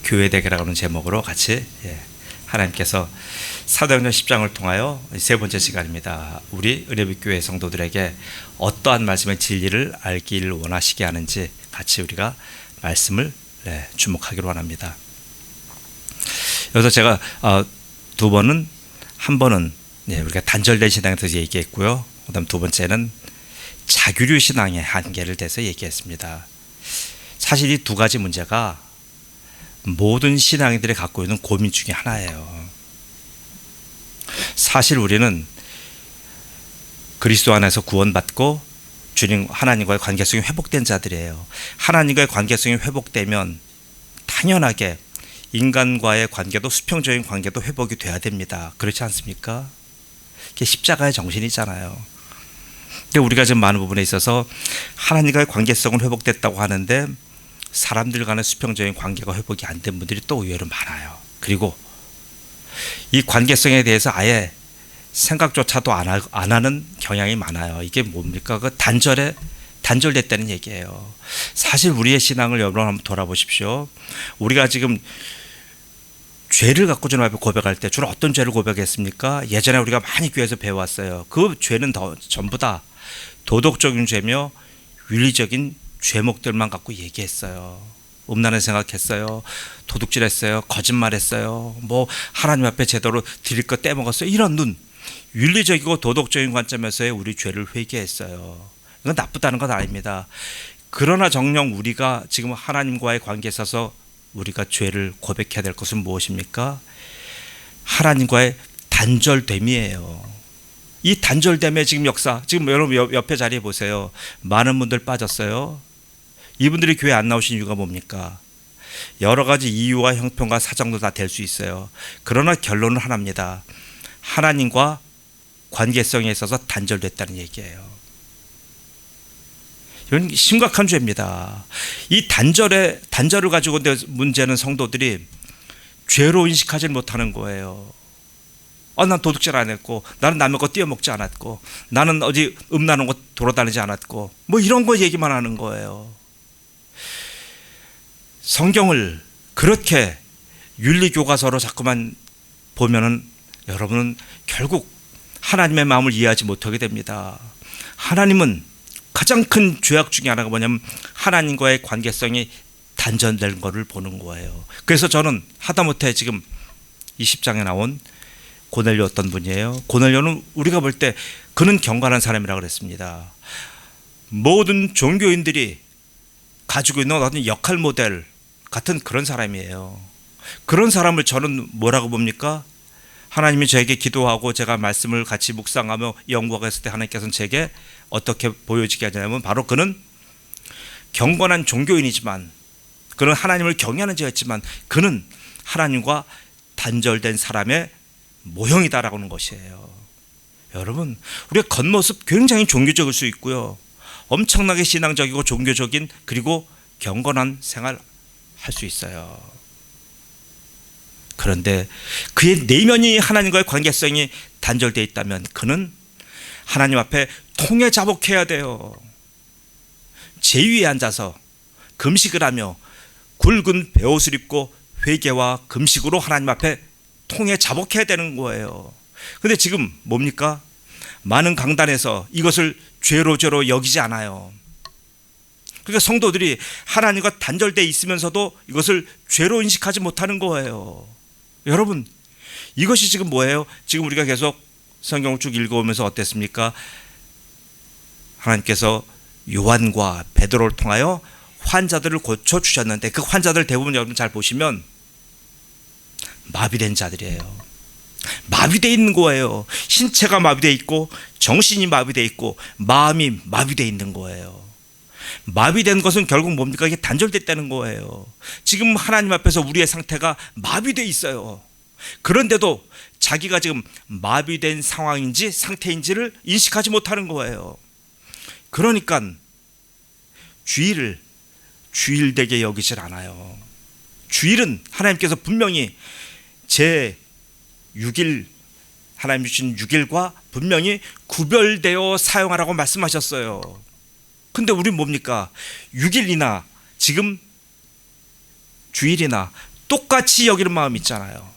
교회대계라는 제목으로 같이 하나님께서 사도행전 10장을 통하여 세 번째 시간입니다. 우리 은혜빛교회 성도들에게 어떠한 말씀의 진리를 알기를 원하시게 하는지 같이 우리가 말씀을 주목하기로 원합니다. 여기서 제가 두 번은, 한 번은 우리가 단절된 신앙에 대해서 얘기했고요. 그 다음 두 번째는 자규류 신앙의 한계를 대해서 얘기했습니다. 사실 이 두 가지 문제가 모든 신앙인들이 갖고 있는 고민 중에 하나예요. 사실 우리는 그리스도 안에서 구원받고 주님 하나님과의 관계성이 회복된 자들이에요. 하나님과의 관계성이 회복되면 당연하게 인간과의 관계도, 수평적인 관계도 회복이 돼야 됩니다. 그렇지 않습니까? 그게 십자가의 정신이잖아요. 근데 우리가 지금 많은 부분에 있어서 하나님과의 관계성은 회복됐다고 하는데 사람들 간의 수평적인 관계가 회복이 안 된 분들이 또 의외로 많아요. 그리고 이 관계성에 대해서 아예 생각조차도 안 하는 경향이 많아요. 이게 뭡니까? 그 단절됐다는 얘기예요. 사실 우리의 신앙을 여러분 한번 돌아보십시오. 우리가 지금 죄를 갖고 주님 앞에 고백할 때 주로 어떤 죄를 고백했습니까? 예전에 우리가 많이 교회에서 배워왔어요. 그 죄는 전부 다 도덕적인 죄며 윤리적인 죄목들만 갖고 얘기했어요. 음란을 생각했어요. 도둑질했어요. 거짓말했어요. 뭐 하나님 앞에 제대로 드릴 거 떼먹었어요. 이런 윤리적이고 도덕적인 관점에서의 우리 죄를 회개했어요. 이건 나쁘다는 건 아닙니다. 그러나 정녕 우리가 지금 하나님과의 관계에 있어서 우리가 죄를 고백해야 될 것은 무엇입니까? 하나님과의 단절됨이에요. 이 단절됨의 지금 역사, 지금 여러분 옆에 자리에 보세요. 많은 분들 빠졌어요. 이분들이 교회 안 나오신 이유가 뭡니까? 여러 가지 이유와 형편과 사정도 다 될 수 있어요. 그러나 결론은 하나입니다. 하나님과 관계성에 있어서 단절됐다는 얘기예요. 이건 심각한 죄입니다. 이 단절을 가지고 문제는 성도들이 죄로 인식하지 못하는 거예요. 난 도둑질 안 했고, 나는 남의 거 띄어먹지 않았고, 나는 어디 음란한 거 돌아다니지 않았고, 뭐 이런 거 얘기만 하는 거예요. 성경을 그렇게 윤리교과서로 자꾸만 보면은 여러분은 결국 하나님의 마음을 이해하지 못하게 됩니다. 하나님은 가장 큰 죄악 중에 하나가 뭐냐면 하나님과의 관계성이 단절된 것을 보는 거예요. 그래서 저는 하다못해 지금 20장에 나온 고넬료 어떤 분이에요? 고넬료는 우리가 볼 때 그는 경건한 사람이라고 그랬습니다. 모든 종교인들이 가지고 있는 어떤 역할 모델 같은 그런 사람이에요. 그런 사람을 저는 뭐라고 봅니까? 하나님이 저에게 기도하고 제가 말씀을 같이 묵상하며 연구하고 했을 때 하나님께서는 제게 어떻게 보여지게 하냐면 바로 그는 경건한 종교인이지만, 그는 하나님을 경외하는 자였지만 그는 하나님과 단절된 사람의 모형이다라고 하는 것이에요. 여러분, 우리의 겉모습 굉장히 종교적일 수 있고요. 엄청나게 신앙적이고 종교적인 그리고 경건한 생활 할 수 있어요. 그런데 그의 내면이 하나님과의 관계성이 단절되어 있다면 그는 하나님 앞에 통에 자복해야 돼요. 제위에 앉아서 금식을 하며 굵은 베옷을 입고 회개와 금식으로 하나님 앞에 통에 자복해야 되는 거예요. 그런데 지금 뭡니까? 많은 강단에서 이것을 죄로 여기지 않아요. 그러니까 성도들이 하나님과 단절되어 있으면서도 이것을 죄로 인식하지 못하는 거예요. 여러분, 이것이 지금 뭐예요? 지금 우리가 계속 성경을 쭉 읽어오면서 어땠습니까? 하나님께서 요한과 베드로를 통하여 환자들을 고쳐주셨는데 그 환자들 대부분 여러분 잘 보시면 마비된 자들이에요. 마비되어 있는 거예요. 신체가 마비되어 있고 정신이 마비되어 있고 마음이 마비되어 있는 거예요. 마비된 것은 결국 뭡니까? 이게 단절됐다는 거예요. 지금 하나님 앞에서 우리의 상태가 마비되어 있어요. 그런데도 자기가 지금 마비된 상황인지 상태인지를 인식하지 못하는 거예요. 그러니까 주일되게 여기질 않아요. 주일은 하나님께서 분명히 제 6일, 하나님 주신 6일과 분명히 구별되어 사용하라고 말씀하셨어요. 근데 우린 뭡니까? 6일이나 지금 주일이나 똑같이 여기는 마음이 있잖아요.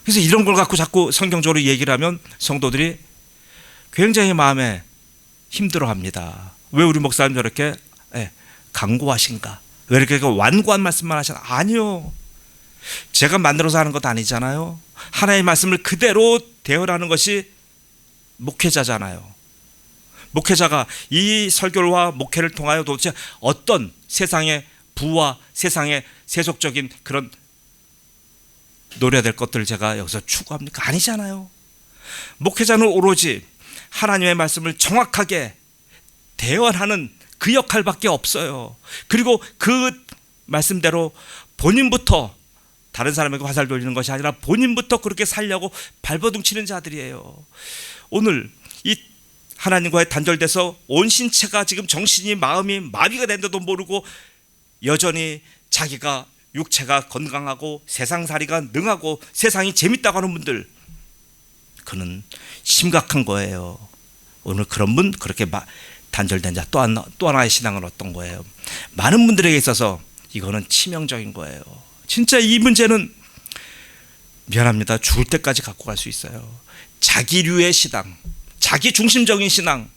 그래서 이런 걸 갖고 자꾸 성경적으로 얘기를 하면 성도들이 굉장히 마음에 힘들어합니다. 왜 우리 목사님 저렇게 강고하신가? 왜 이렇게 완고한 말씀만 하시나? 아니요. 제가 만들어서 하는 것도 아니잖아요. 하나님의 말씀을 그대로 대언하는 것이 목회자잖아요. 목회자가 이 설교와 목회를 통하여 도대체 어떤 세상의 부와 세상의 세속적인 그런 노려야 될 것들을 제가 여기서 추구합니까? 아니잖아요. 목회자는 오로지 하나님의 말씀을 정확하게 대언하는 그 역할밖에 없어요. 그리고 그 말씀대로 본인부터 다른 사람에게 화살 돌리는 것이 아니라 본인부터 그렇게 살려고 발버둥치는 자들이에요. 오늘 이 하나님과의 단절돼서 온 신체가 지금 정신이 마음이 마비가 된데도 모르고 여전히 자기가 육체가 건강하고 세상살이가 능하고 세상이 재밌다고 하는 분들, 그는 심각한 거예요. 오늘 그런 분, 그렇게 단절된 자 또 하나의 신앙은 어떤 거예요? 많은 분들에게 있어서 이거는 치명적인 거예요. 진짜 이 문제는 미안합니다. 죽을 때까지 갖고 갈 수 있어요. 자기류의 신앙, 자기 중심적인 신앙,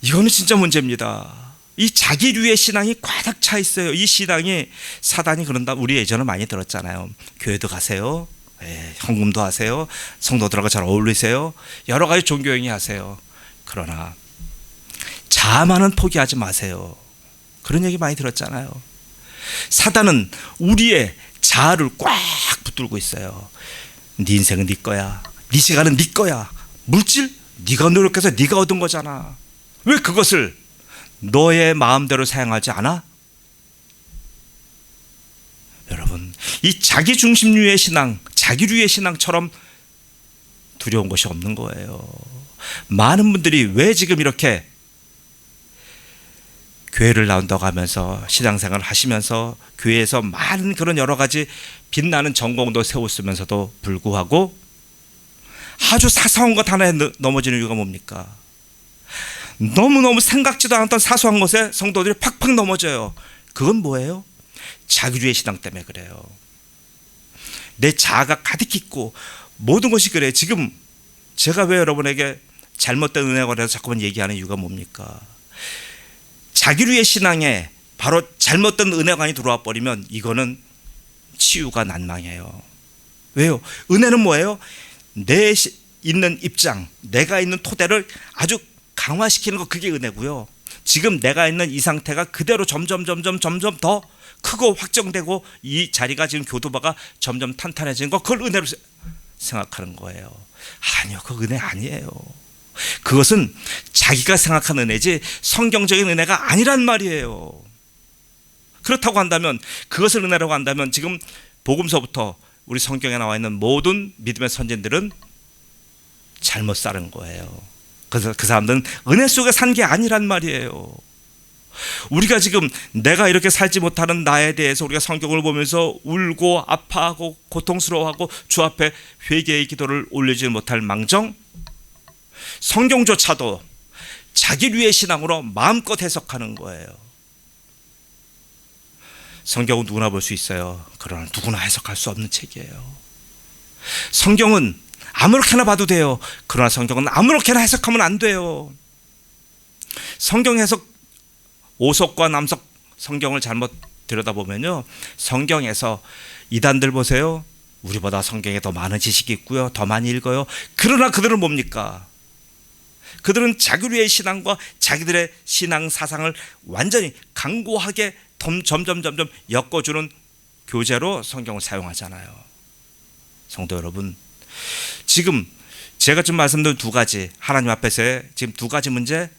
이거는 진짜 문제입니다. 이 자기류의 신앙이 가득 차 있어요. 이 신앙이 사단이 그런다. 우리 예전에 많이 들었잖아요. 교회도 가세요, 헌금도 하세요, 성도들하고 잘 어울리세요, 여러 가지 종교행위 하세요. 그러나 자아만은 포기하지 마세요. 그런 얘기 많이 들었잖아요. 사단은 우리의 자아를 꽉 붙들고 있어요. 네 인생은 네 거야, 네 시간은 네 거야, 물질 네가 노력해서 네가 얻은 거잖아. 왜 그것을 너의 마음대로 사용하지 않아? 여러분, 이 자기중심류의 신앙, 자기류의 신앙처럼 두려운 것이 없는 거예요. 많은 분들이 왜 지금 이렇게 교회를 나온다고 하면서 신앙생활을 하시면서 교회에서 많은 그런 여러 가지 빛나는 전공도 세웠으면서도 불구하고 아주 사소한 것 하나에 넘어지는 이유가 뭡니까? 너무너무 생각지도 않았던 사소한 것에 성도들이 팍팍 넘어져요. 그건 뭐예요? 자기주의 신앙 때문에 그래요. 내 자아가 가득 있고 모든 것이 그래. 지금 제가 왜 여러분에게 잘못된 은혜에 관해서 자꾸만 얘기하는 이유가 뭡니까? 자기주의 신앙에 바로 잘못된 은혜관이 들어와 버리면 이거는 치유가 난망해요. 왜요? 은혜는 뭐예요? 내 있는 입장, 내가 있는 토대를 아주 강화시키는 거, 그게 은혜고요. 지금 내가 있는 이 상태가 그대로 점점 더 크고 확정되고 이 자리가 지금 교도바가 점점 탄탄해지는 거, 그걸 은혜로 생각하는 거예요. 아니요, 그 은혜 아니에요. 그것은 자기가 생각하는 은혜지 성경적인 은혜가 아니란 말이에요. 그렇다고 한다면, 그것을 은혜라고 한다면 지금 복음서부터 우리 성경에 나와 있는 모든 믿음의 선진들은 잘못 사는 거예요. 그래서 그 사람들은 은혜 속에 산 게 아니란 말이에요. 우리가 지금 내가 이렇게 살지 못하는 나에 대해서 우리가 성경을 보면서 울고 아파하고 고통스러워하고 주 앞에 회개의 기도를 올리지 못할 망정, 성경조차도 자기류의 신앙으로 마음껏 해석하는 거예요. 성경은 누구나 볼 수 있어요. 그러나 누구나 해석할 수 없는 책이에요. 성경은 아무렇게나 봐도 돼요. 그러나 성경은 아무렇게나 해석하면 안 돼요. 성경 해석, 오석과 남석 성경을 잘못 들여다보면요, 성경에서 이단들 보세요. 우리보다 성경에 더 많은 지식이 있고요, 더 많이 읽어요. 그러나 그들은 뭡니까? 그들은 자기류의 신앙과 자기들의 신앙 사상을 완전히 강고하게 점점 엮어주는 교재로 성경을 사용하잖아요. 성도 여러분, 지금 제가 좀 말씀드린 두 가지, 하나님 앞에서의 지금 두 가지 문제,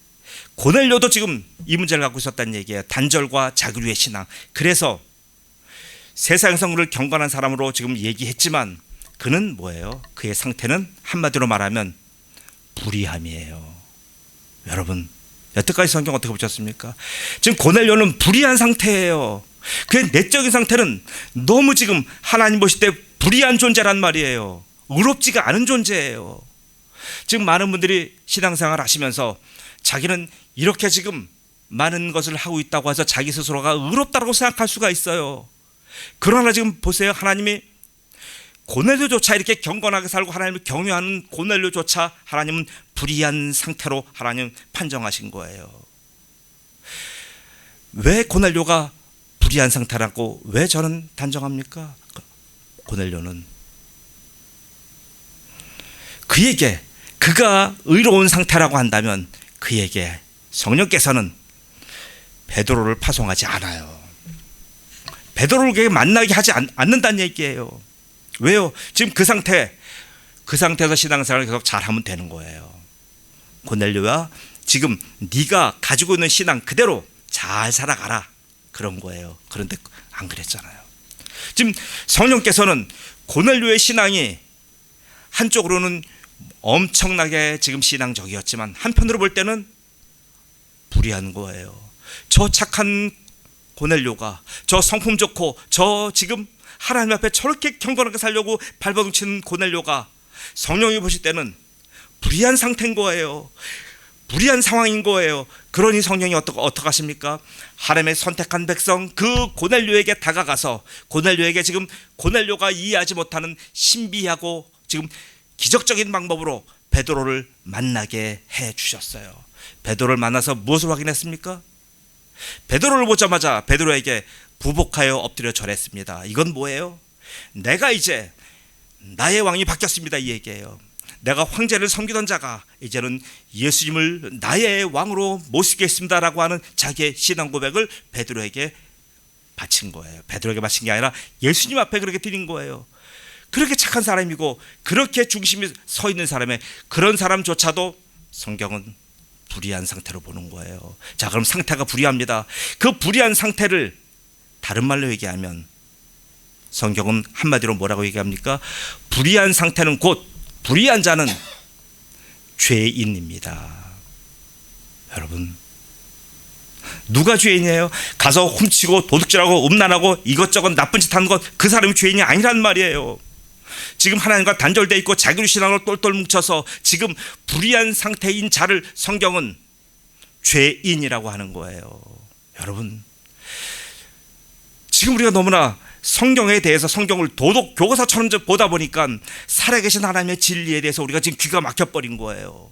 고넬료도 지금 이 문제를 갖고 있었다는 얘기예요. 단절과 자기류의 신앙. 그래서 세상에서 그를 경건한 사람으로 지금 얘기했지만 그는 뭐예요? 그의 상태는 한마디로 말하면 불의함이에요. 여러분, 여태까지 성경 어떻게 보셨습니까? 지금 고넬료는 불의한 상태예요. 그의 내적인 상태는 너무 지금 하나님 보실 때 불의한 존재란 말이에요. 의롭지가 않은 존재예요. 지금 많은 분들이 신앙생활 하시면서 자기는 이렇게 지금 많은 것을 하고 있다고 해서 자기 스스로가 의롭다고 생각할 수가 있어요. 그러나 지금 보세요. 하나님이 고넬료조차 이렇게 경건하게 살고 하나님을 경외하는 고넬료조차 하나님은 불의한 상태로 하나님 판정하신 거예요. 왜 고넬료가 불의한 상태라고 왜 저는 단정합니까? 고넬료는 그에게 그가 의로운 상태라고 한다면 그에게 성령께서는 베드로를 파송하지 않아요. 베드로를 만나게 하지 않는다는 얘기예요. 왜요? 지금 그 상태에서 신앙생활을 계속 잘하면 되는 거예요. 고넬료야, 지금 네가 가지고 있는 신앙 그대로 잘 살아가라, 그런 거예요. 그런데 안 그랬잖아요. 지금 성령께서는 고넬료의 신앙이 한쪽으로는 엄청나게 지금 신앙적이었지만 한편으로 볼 때는 불의한 거예요. 저 착한 고넬료가, 저 성품 좋고 저 지금 하나님 앞에 저렇게 경건하게 살려고 발버둥치는 고넬료가 성령이 보실 때는 불의한 상태인 거예요. 불의한 상황인 거예요. 그러니 성령이 어떻게 하십니까? 하나님의 선택한 백성 그 고넬료에게 다가가서 고넬료에게 지금 고넬료가 이해하지 못하는 신비하고 지금 기적적인 방법으로 베드로를 만나게 해 주셨어요. 베드로를 만나서 무엇을 확인했습니까? 베드로를 보자마자 베드로에게 부복하여 엎드려 절했습니다. 이건 뭐예요? 내가 이제 나의 왕이 바뀌었습니다, 이 얘기예요. 내가 황제를 섬기던 자가 이제는 예수님을 나의 왕으로 모시겠습니다라고 하는 자기의 신앙 고백을 베드로에게 바친 거예요. 베드로에게 바친 게 아니라 예수님 앞에 그렇게 드린 거예요. 그렇게 착한 사람이고 그렇게 중심이 서 있는 사람의 그런 사람조차도 성경은 불의한 상태로 보는 거예요. 자, 그럼 상태가 불의합니다. 그 불의한 상태를 다른 말로 얘기하면 성경은 한마디로 뭐라고 얘기합니까? 불의한 상태는 곧 불의한 자는 죄인입니다. 여러분, 누가 죄인이에요? 가서 훔치고 도둑질하고 음란하고 이것저것 나쁜 짓 하는 것, 그 사람이 죄인이 아니란 말이에요. 지금 하나님과 단절되어 있고 자기의 신앙으로 똘똘 뭉쳐서 지금 불의한 상태인 자를 성경은 죄인이라고 하는 거예요. 여러분, 지금 우리가 너무나 성경에 대해서 성경을 도덕 교과서처럼 보다 보니까 살아계신 하나님의 진리에 대해서 우리가 지금 귀가 막혀버린 거예요.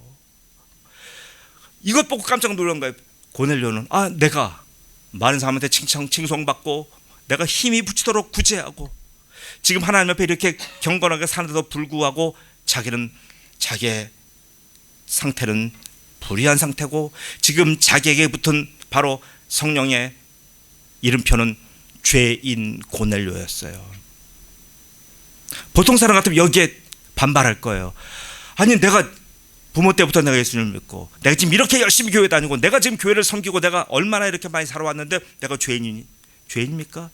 이것 보고 깜짝 놀란 거예요. 고넬료는 내가 많은 사람한테 칭송받고 내가 힘이 붙이도록 구제하고 지금 하나님 앞에 이렇게 경건하게 사는데도 불구하고 자기는 자기의 상태는 불의한 상태고 지금 자기에게 붙은 바로 성령의 이름표는 죄인 고넬료였어요. 보통 사람 같으면 여기에 반발할 거예요. 아니, 내가 부모 때부터 내가 예수님을 믿고 내가 지금 이렇게 열심히 교회 다니고 내가 지금 교회를 섬기고 내가 얼마나 이렇게 많이 살아왔는데 내가 죄인입니까?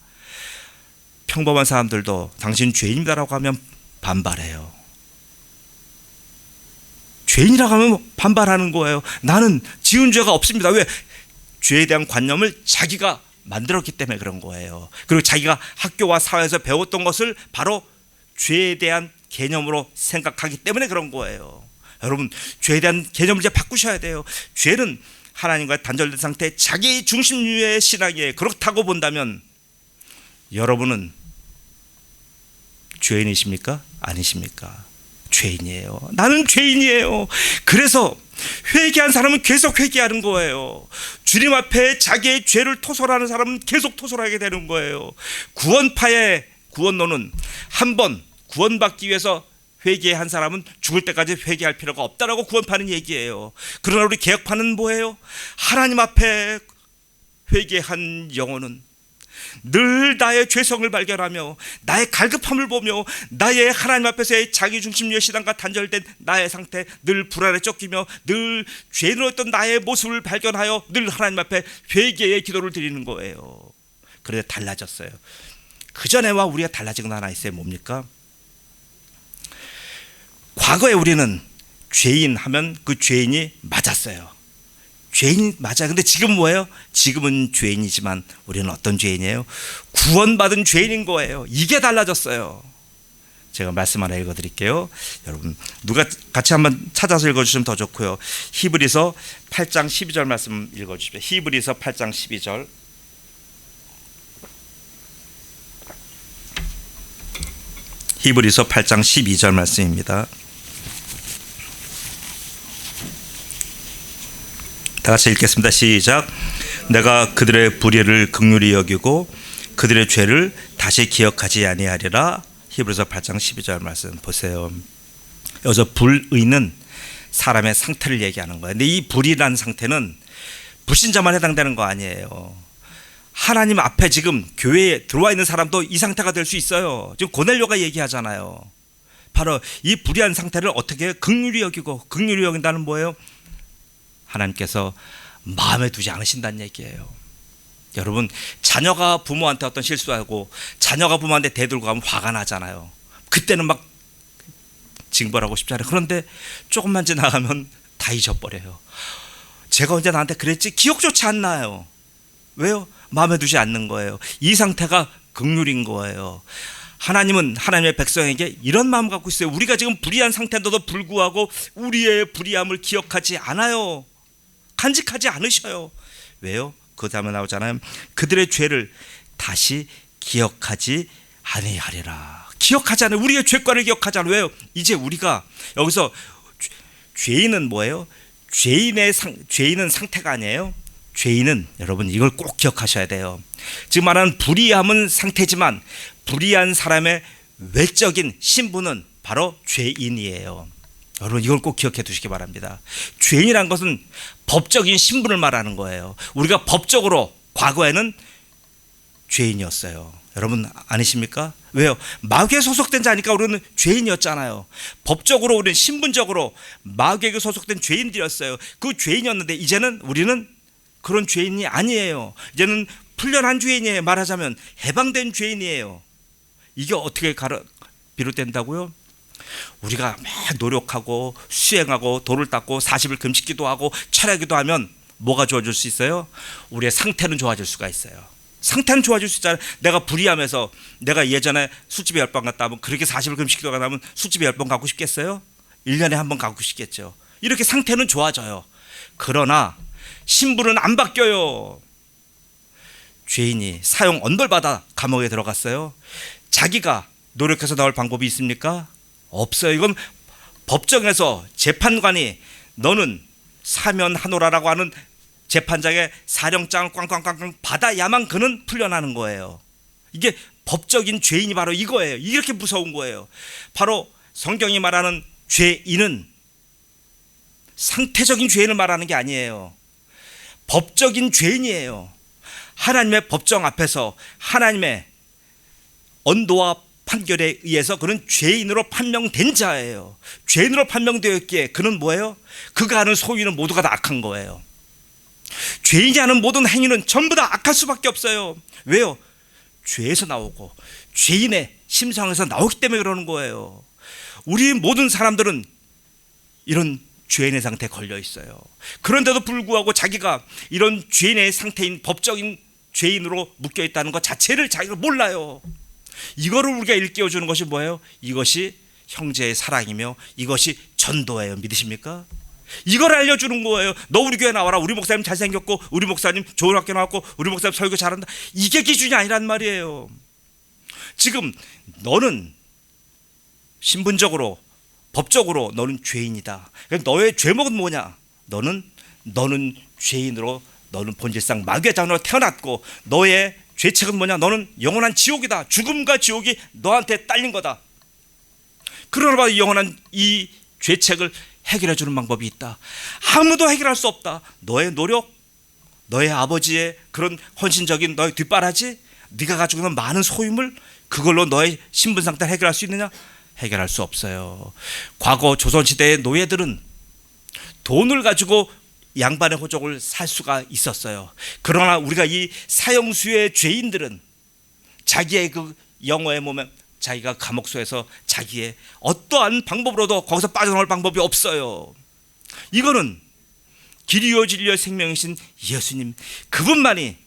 평범한 사람들도 당신 죄인이다라고 하면 반발해요. 죄인이라고 하면 반발하는 거예요. 나는 지은 죄가 없습니다. 왜? 죄에 대한 관념을 자기가 만들었기 때문에 그런 거예요. 그리고 자기가 학교와 사회에서 배웠던 것을 바로 죄에 대한 개념으로 생각하기 때문에 그런 거예요. 여러분, 죄에 대한 개념을 이제 바꾸셔야 돼요. 죄는 하나님과 단절된 상태 자기 중심주의 신앙이에요. 그렇다고 본다면 여러분은 죄인이십니까? 아니십니까? 죄인이에요. 나는 죄인이에요. 그래서 회개한 사람은 계속 회개하는 거예요. 주님 앞에 자기의 죄를 토설하는 사람은 계속 토설하게 되는 거예요. 구원파의 구원론은 한 번 구원받기 위해서 회개한 사람은 죽을 때까지 회개할 필요가 없다라고 구원파는 얘기해요. 그러나 우리 개혁파는 뭐예요? 하나님 앞에 회개한 영혼은 늘 나의 죄성을 발견하며 나의 갈급함을 보며 나의 하나님 앞에서의 자기중심주의 신앙과 단절된 나의 상태, 늘 불안에 쫓기며 늘 죄로 했던 나의 모습을 발견하여 늘 하나님 앞에 회개의 기도를 드리는 거예요. 그래서 달라졌어요. 그전에와 우리가 달라진 건 하나 있어요. 뭡니까? 과거에 우리는 죄인 하면 그 죄인이 맞았어요. 죄인 맞아요. 근데 지금 뭐예요? 지금은 죄인이지만 우리는 어떤 죄인이에요? 구원받은 죄인인 거예요. 이게 달라졌어요. 제가 말씀 하나 읽어드릴게요. 여러분 누가 같이 한번 찾아서 읽어주시면 더 좋고요. 히브리서 8장 12절 말씀 읽어주십시오. 히브리서 8장 12절. 히브리서 8장 12절 말씀입니다. 다 같이 읽겠습니다. 시작. 내가 그들의 불의를 긍휼히 여기고 그들의 죄를 다시 기억하지 아니하리라. 히브리서 8장 12절 말씀 보세요. 여기서 불의는 사람의 상태를 얘기하는 거예요. 근데 이 불의라는 상태는 불신자만 해당되는 거 아니에요. 하나님 앞에 지금 교회에 들어와 있는 사람도 이 상태가 될 수 있어요. 지금 고넬료가 얘기하잖아요. 바로 이 불의한 상태를 어떻게 긍휼히 여기고, 긍휼히 여긴다는 뭐예요? 하나님께서 마음에 두지 않으신다는 얘기예요. 여러분, 자녀가 부모한테 어떤 실수하고 자녀가 부모한테 대들고 하면 화가 나잖아요. 그때는 막 징벌하고 싶잖아요. 그런데 조금만 지나가면 다 잊어버려요. 제가 언제 나한테 그랬지? 기억조차 안 나요. 왜요? 마음에 두지 않는 거예요. 이 상태가 긍휼인 거예요. 하나님은 하나님의 백성에게 이런 마음 갖고 있어요. 우리가 지금 불의한 상태인데도 불구하고 우리의 불의함을 기억하지 않아요. 간직하지 않으셔요. 왜요? 그 다음에 나오잖아요. 그들의 죄를 다시 기억하지 아니하리라. 기억하지 않아요. 우리의 죄과를 기억하지 않아요. 왜요? 이제 우리가 여기서 죄인은 뭐예요? 죄인은 상태가 아니에요. 죄인은 여러분 이걸 꼭 기억하셔야 돼요. 지금 말하는 불의함은 상태지만 불의한 사람의 외적인 신분은 바로 죄인이에요. 여러분 이걸 꼭 기억해 두시기 바랍니다. 죄인이란 것은 법적인 신분을 말하는 거예요. 우리가 법적으로 과거에는 죄인이었어요. 여러분 아니십니까? 왜요? 마귀에 소속된 자니까 우리는 죄인이었잖아요. 법적으로 우리는 신분적으로 마귀에게 소속된 죄인들이었어요. 그 죄인이었는데 이제는 우리는 그런 죄인이 아니에요. 이제는 풀려난 죄인이에요. 말하자면 해방된 죄인이에요. 이게 어떻게 비롯된다고요? 우리가 막 노력하고 수행하고 돌을 닦고 40일 금식기도 하고 철야기도 하면 뭐가 좋아질 수 있어요? 우리의 상태는 좋아질 수가 있어요. 상태는 좋아질 수 있잖아요. 내가 불의하면서 내가 예전에 술집에 10번 갔다 하면 그렇게 40일 금식기도가 나면 술집에 10번 가고 싶겠어요? 1년에 한 번 가고 싶겠죠. 이렇게 상태는 좋아져요. 그러나 신분은 안 바뀌어요. 죄인이 사형 언벌받아 감옥에 들어갔어요. 자기가 노력해서 나올 방법이 있습니까? 없어요. 이건 법정에서 재판관이 너는 사면하노라라고 하는 재판장의 사령장을 꽝꽝꽝꽝 받아야만 그는 풀려나는 거예요. 이게 법적인 죄인이 바로 이거예요. 이렇게 무서운 거예요. 바로 성경이 말하는 죄인은 상태적인 죄인을 말하는 게 아니에요. 법적인 죄인이에요. 하나님의 법정 앞에서 하나님의 언도와 판결에 의해서 그는 죄인으로 판명된 자예요. 죄인으로 판명되었기에 그는 뭐예요? 그가 하는 소유는 모두가 다 악한 거예요. 죄인이 하는 모든 행위는 전부 다 악할 수밖에 없어요. 왜요? 죄에서 나오고 죄인의 심성에서 나오기 때문에 그러는 거예요. 우리 모든 사람들은 이런 죄인의 상태에 걸려 있어요. 그런데도 불구하고 자기가 이런 죄인의 상태인 법적인 죄인으로 묶여 있다는 것 자체를 자기가 몰라요. 이거를 우리가 일깨워주는 것이 뭐예요? 이것이 형제의 사랑이며 이것이 전도예요. 믿으십니까? 이걸 알려주는 거예요. 너 우리 교회 나와라. 우리 목사님 잘생겼고 우리 목사님 좋은 학교 나왔고 우리 목사님 설교 잘한다. 이게 기준이 아니란 말이에요. 지금 너는 신분적으로 법적으로 너는 죄인이다. 너의 죄목은 뭐냐? 너는 죄인으로 너는 본질상 마귀의 자녀로 태어났고 너의 죄책은 뭐냐? 너는 영원한 지옥이다. 죽음과 지옥이 너한테 딸린 거다. 그러나 봐, 영원한 이 죄책을 해결해 주는 방법이 있다. 아무도 해결할 수 없다. 너의 노력, 너의 아버지의 그런 헌신적인 너의 뒷바라지, 네가 가지고 있는 많은 소유물, 그걸로 너의 신분 상태를 해결할 수 있느냐? 해결할 수 없어요. 과거 조선시대의 노예들은 돈을 가지고 양반의 호족을 살 수가 있었어요. 그러나 우리가 이 사형수의 죄인들은 자기의 그 영어에 보면 자기가 감옥소에서 자기의 어떠한 방법으로도 거기서 빠져나올 방법이 없어요. 이거는 길이요 진리요 생명이신 예수님, 그분만이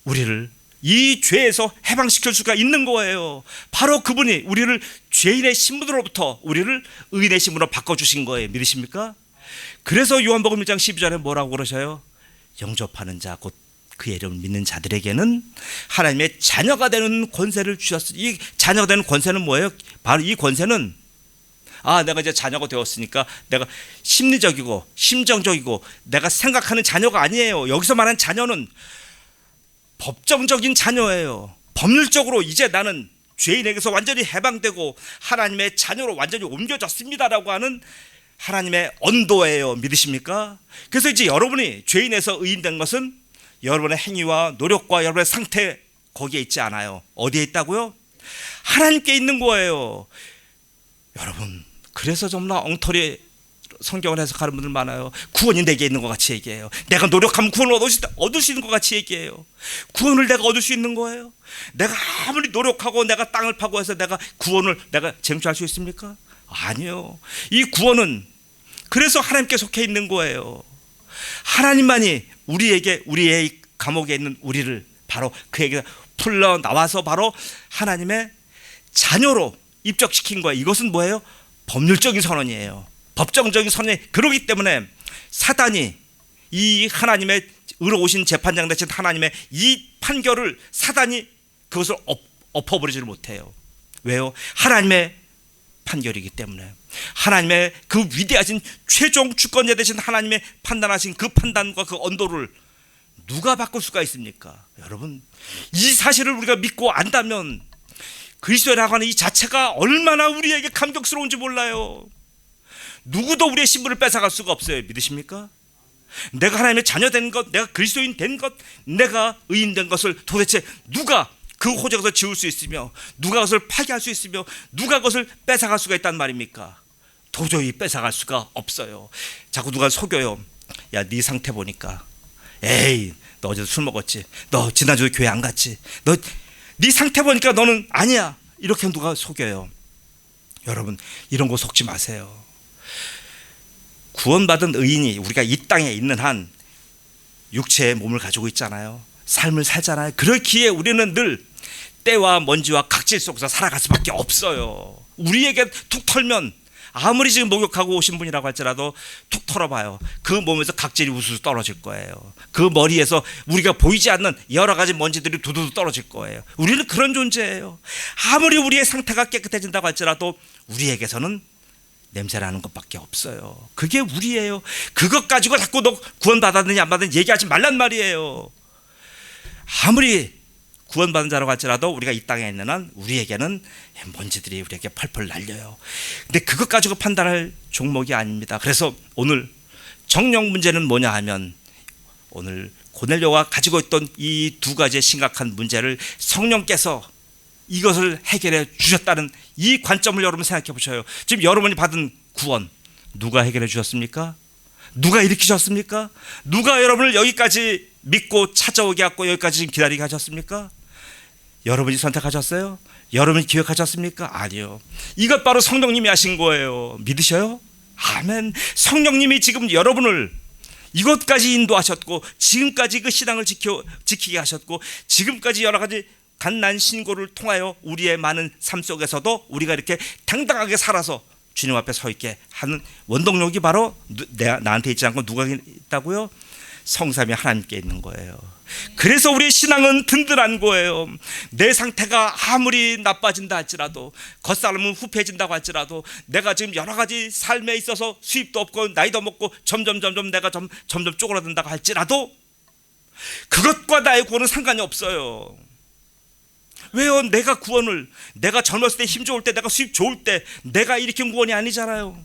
우리를 이 죄에서 해방시킬 수가 있는 거예요. 바로 그분이 우리를 죄인의 신분으로부터 우리를 의인의 신분으로 바꿔주신 거예요. 믿으십니까? 그래서 요한복음 1장 12절에 뭐라고 그러셔요? 영접하는 자 곧 그의 이름을 믿는 자들에게는 하나님의 자녀가 되는 권세를 주셨으니, 이 자녀가 되는 권세는 뭐예요? 바로 이 권세는 내가 이제 자녀가 되었으니까 내가 심리적이고 심정적이고 내가 생각하는 자녀가 아니에요. 여기서 말하는 자녀는 법정적인 자녀예요. 법률적으로 이제 나는 죄인에게서 완전히 해방되고 하나님의 자녀로 완전히 옮겨졌습니다라고 하는 하나님의 언도예요. 믿으십니까? 그래서 이제 여러분이 죄인에서 의인된 것은 여러분의 행위와 노력과 여러분의 상태 거기에 있지 않아요. 어디에 있다고요? 하나님께 있는 거예요. 여러분, 그래서 정말 엉터리 성경을 해석하는 분들 많아요. 구원이 내게 있는 것 같이 얘기해요. 내가 노력하면 구원을 얻을 수 있는 것 같이 얘기해요. 구원을 내가 얻을 수 있는 거예요? 내가 아무리 노력하고 내가 땅을 파고 해서 내가 구원을 내가 쟁취할 수 있습니까? 아니요. 이 구원은 그래서 하나님께 속해 있는 거예요. 하나님만이 우리의 감옥에 있는 우리를 바로 그에게 풀러 나와서 바로 하나님의 자녀로 입적시킨 거예요. 이것은 뭐예요? 법률적인 선언이에요. 법정적인 선언이. 그러기 때문에 사단이 이 하나님의 의로우신 재판장 되신 하나님의 이 판결을 사단이 그것을 엎어버리지를 못해요. 왜요? 하나님의 판결이기 때문에. 하나님의 그 위대하신 최종 주권자 되신 하나님의 판단하신 그 판단과 그 언도를 누가 바꿀 수가 있습니까? 여러분, 이 사실을 우리가 믿고 안다면 그리스도라고 하는 이 자체가 얼마나 우리에게 감격스러운지 몰라요. 누구도 우리의 신분을 뺏어갈 수가 없어요. 믿으십니까? 내가 하나님의 자녀 된 것, 내가 그리스도인 된 것, 내가 의인 된 것을 도대체 누가 그 호적에서 지울 수 있으며, 누가 그것을 파괴할 수 있으며, 누가 그것을 뺏어갈 수가 있단 말입니까? 도저히 뺏어갈 수가 없어요. 자꾸 누가 속여요. 야, 네 상태 보니까, 에이, 너 어제도 술 먹었지, 너 지난주에 교회 안 갔지, 너 네 상태 보니까 너는 아니야, 이렇게 누가 속여요. 여러분, 이런 거 속지 마세요. 구원받은 의인이 우리가 이 땅에 있는 한 육체의 몸을 가지고 있잖아요. 삶을 살잖아요. 그렇기에 우리는 늘 때와 먼지와 각질 속에서 살아갈 수밖에 없어요. 우리에게 툭 털면, 아무리 지금 목욕하고 오신 분이라고 할지라도 툭 털어봐요. 그 몸에서 각질이 우수수 떨어질 거예요. 그 머리에서 우리가 보이지 않는 여러 가지 먼지들이 두두두 떨어질 거예요. 우리는 그런 존재예요. 아무리 우리의 상태가 깨끗해진다고 할지라도 우리에게서는 냄새나는 것밖에 없어요. 그게 우리예요. 그것 가지고 자꾸 너 구원받았느냐 안 받았느냐 얘기하지 말란 말이에요. 아무리 구원받은 자라고 할지라도 우리가 이 땅에 있는 한 우리에게는 먼지들이 우리에게 펄펄 날려요. 근데 그것 가지고 판단할 종목이 아닙니다. 그래서 오늘 정령 문제는 뭐냐 하면, 오늘 고넬료가 가지고 있던 이 두 가지의 심각한 문제를 성령께서 이것을 해결해 주셨다는 이 관점을 여러분 생각해 보셔요. 지금 여러분이 받은 구원 누가 해결해 주셨습니까? 누가 일으키셨습니까? 누가 여러분을 여기까지 믿고 찾아오게 하고 여기까지 지금 기다리게 하셨습니까? 여러분이 선택하셨어요? 여러분이 기획하셨습니까? 아니요. 이것 바로 성령님이 하신 거예요. 믿으셔요? 아멘. 성령님이 지금 여러분을 이것까지 인도하셨고, 지금까지 그 신앙을 지키게 하셨고, 지금까지 여러 가지 갓난 신고를 통하여 우리의 많은 삶 속에서도 우리가 이렇게 당당하게 살아서 주님 앞에 서 있게 하는 원동력이 바로 나한테 있지 않고 누가 있다고요? 성삼위 하나님께 있는 거예요. 그래서 우리의 신앙은 든든한 거예요. 내 상태가 아무리 나빠진다 할지라도, 겉사람은 후패해진다고 할지라도, 내가 지금 여러 가지 삶에 있어서 수입도 없고 나이도 먹고 점점 내가 점점 쪼그라든다고 할지라도 그것과 나의 구원은 상관이 없어요. 왜요? 내가 젊었을 때, 힘 좋을 때, 내가 수입 좋을 때 내가 일으킨 구원이 아니잖아요.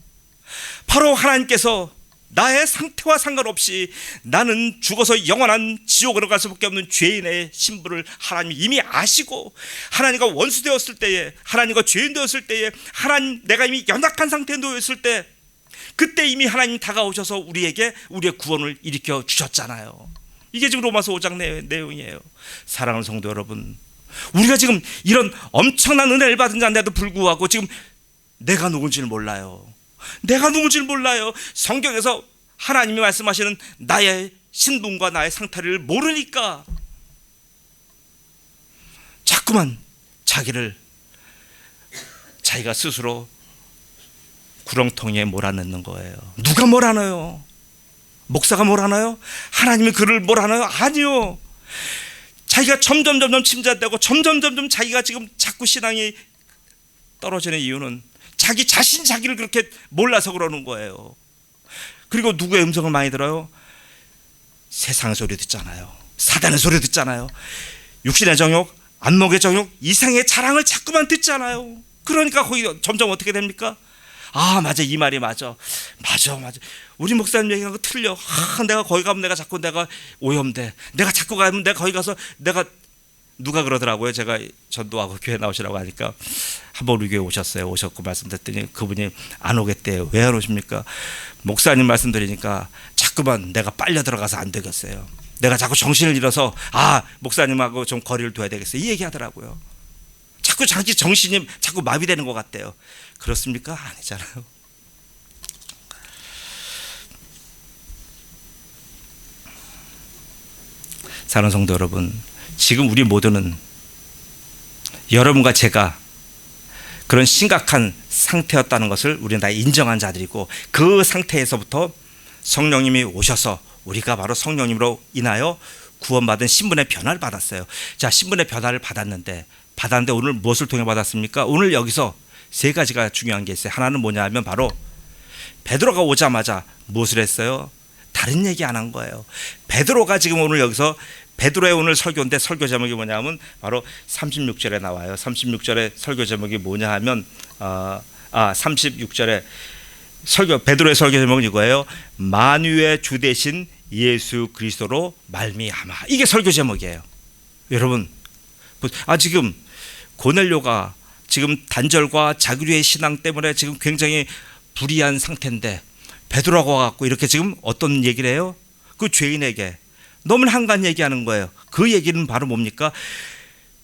바로 하나님께서 나의 상태와 상관없이 나는 죽어서 영원한 지옥으로 갈 수밖에 없는 죄인의 신분을 하나님이 이미 아시고, 하나님과 원수 되었을 때에, 하나님과 죄인 되었을 때에, 내가 이미 연약한 상태에 놓였을 때, 그때 이미 하나님이 다가오셔서 우리에게 우리의 구원을 일으켜 주셨잖아요. 이게 지금 로마서 5장 내용이에요. 사랑하는 성도 여러분, 우리가 지금 이런 엄청난 은혜를 받은 자인데도 불구하고 지금 내가 누군지를 몰라요. 성경에서 하나님이 말씀하시는 나의 신분과 나의 상태를 모르니까 자꾸만 자기가 스스로 구렁텅이에 몰아넣는 거예요. 누가 몰아넣어요? 목사가 몰아넣어요? 하나님이 그를 몰아넣어요? 아니요. 자기가 점점 침전되고 점점 자기가 지금 자꾸 신앙이 떨어지는 이유는 자기 자신 자기를 그렇게 몰라서 그러는 거예요. 그리고 누구의 음성을 많이 들어요? 세상의 소리 듣잖아요. 사단의 소리 듣잖아요. 육신의 정욕, 안목의 정욕, 이상의 자랑을 자꾸만 듣잖아요. 그러니까 거기 점점 어떻게 됩니까? 아, 맞아, 이 말이 맞아. 우리 목사님 얘기한 거 틀려. 내가 거기 가면 내가 자꾸 오염돼. 내가 자꾸 가면 내가 거기 가서 누가 그러더라고요. 제가 전도하고 교회 나오시라고 하니까 한번 우리 교회 오셨어요. 오셨고 말씀드렸더니 그분이 안 오겠대요. 왜 안 오십니까? 목사님 말씀드리니까 자꾸만 내가 빨려 들어가서 안 되겠어요. 내가 자꾸 정신을 잃어서 목사님하고 좀 거리를 둬야 되겠어요. 이 얘기하더라고요. 자꾸 자기 정신이 자꾸 마비되는 것 같대요. 그렇습니까? 아니잖아요. 사랑하는 성도 여러분, 지금 우리 모두는 여러분과 제가 그런 심각한 상태였다는 것을 우리는 다 인정한 자들이고, 그 상태에서부터 성령님이 오셔서 우리가 바로 성령님으로 인하여 구원받은 신분의 변화를 받았어요. 자, 신분의 변화를 받았는데 오늘 무엇을 통해 받았습니까? 오늘 여기서 세 가지가 중요한 게 있어요. 하나는 뭐냐 하면 바로 베드로가 오자마자 무엇을 했어요? 다른 얘기 안 한 거예요. 베드로가 지금 오늘 여기서 베드로의 오늘 설교인데 설교 제목이 뭐냐 하면 바로 36절에 나와요. 36절의 설교 제목이 뭐냐 하면 36절에 베드로의 설교 제목은 이거예요. 만유의 주 되신 예수 그리스도로 말미암아. 이게 설교 제목이에요. 여러분, 지금 고넬료가 지금 단절과 자기류의 신앙 때문에 지금 굉장히 불이한 상태인데 베드로가 와갖고 이렇게 지금 어떤 얘기를 해요? 그 죄인에게 너무 한간 얘기하는 거예요. 그 얘기는 바로 뭡니까?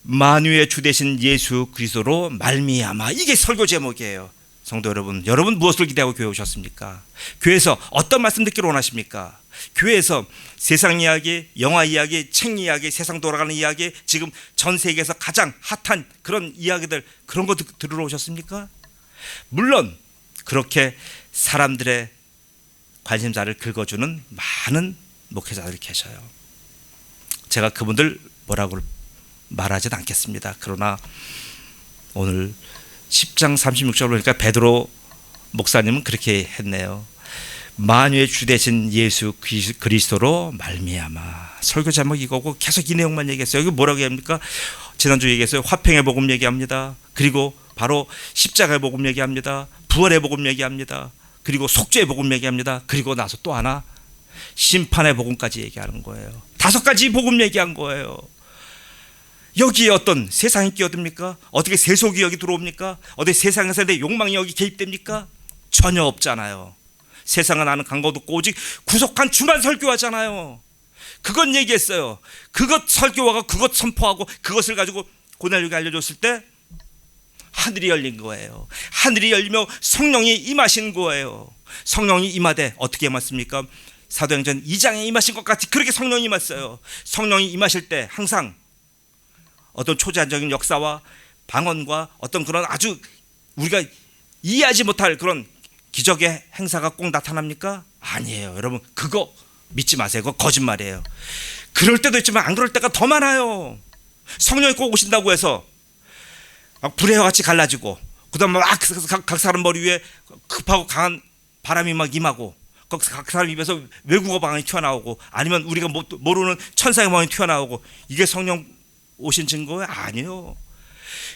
만유의 주 되신 예수 그리스도로 말미암아. 이게 설교 제목이에요. 성도 여러분 무엇을 기대하고 교회 오셨습니까? 교회에서 어떤 말씀 듣기를 원하십니까? 교회에서 세상 이야기, 영화 이야기, 책 이야기, 세상 돌아가는 이야기, 지금 전 세계에서 가장 핫한 그런 이야기들, 그런 거 들으러 오셨습니까? 물론 그렇게 사람들의 관심사를 긁어주는 많은 목회자들이 계셔요. 제가 그분들 뭐라고 말하진 않겠습니다. 그러나 오늘 10장 36절 보니까 베드로 목사님은 그렇게 했네요. 만유의 주 되신 예수 그리스도로 말미암아. 설교 제목이 이거고 계속 이 내용만 얘기했어요. 여기 뭐라고 합니까? 지난주 얘기했어요. 화평의 복음 얘기합니다. 그리고 바로 십자가의 복음 얘기합니다. 부활의 복음 얘기합니다. 그리고 속죄의 복음 얘기합니다. 그리고 나서 또 하나 심판의 복음까지 얘기하는 거예요. 5가지 복음 얘기한 거예요. 여기에 어떤 세상이 끼어듭니까? 어떻게 세속이 여기 들어옵니까? 어디 세상에서 내 욕망이 여기 개입됩니까? 전혀 없잖아요. 세상은 아는 강고도 없고 오직 구속한 주만 설교하잖아요. 그것 얘기했어요. 그것 설교하고 그것 선포하고 그것을 가지고 고넬료에게 알려줬을 때 하늘이 열린 거예요. 하늘이 열리며 성령이 임하신 거예요. 성령이 임하되 어떻게 임했습니까? 사도행전 2장에 임하신 것 같이 그렇게 성령이 임했어요. 성령이 임하실 때 항상 어떤 초자연적인 역사와 방언과 어떤 그런 아주 우리가 이해하지 못할 그런 기적의 행사가 꼭 나타납니까? 아니에요. 여러분, 그거 믿지 마세요. 그거 거짓말이에요. 그럴 때도 있지만 안 그럴 때가 더 많아요. 성령이 꼭 오신다고 해서 막 불의 같이 갈라지고 그다음에 막 각 사람 머리 위에 급하고 강한 바람이 막 임하고 각 사람 입에서 외국어 방언이 튀어나오고 아니면 우리가 모르는 천사의 방언이 튀어나오고 이게 성령 오신 증거예요? 아니요.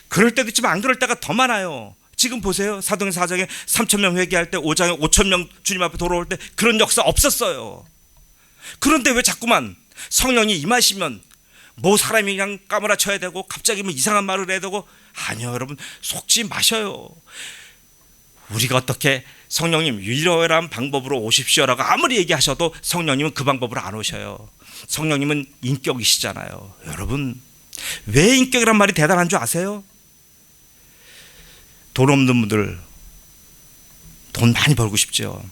그럴 때도 있지만 안 그럴 때가 더 많아요. 지금 보세요. 사도행전 4장에 3,000명 회개할 때 5장에 5,000명 주님 앞에 돌아올 때 그런 역사 없었어요. 그런데 왜 자꾸만 성령이 임하시면 뭐 사람이 그냥 까무라쳐야 되고 갑자기 뭐 이상한 말을 해야 되고 아니요. 여러분 속지 마셔요. 우리가 어떻게 성령님 이러한 방법으로 오십시오라고 아무리 얘기하셔도 성령님은 그 방법으로 안 오셔요. 성령님은 인격이시잖아요. 여러분 왜 인격이란 말이 대단한 줄 아세요? 돈 없는 분들 돈 많이 벌고 싶죠.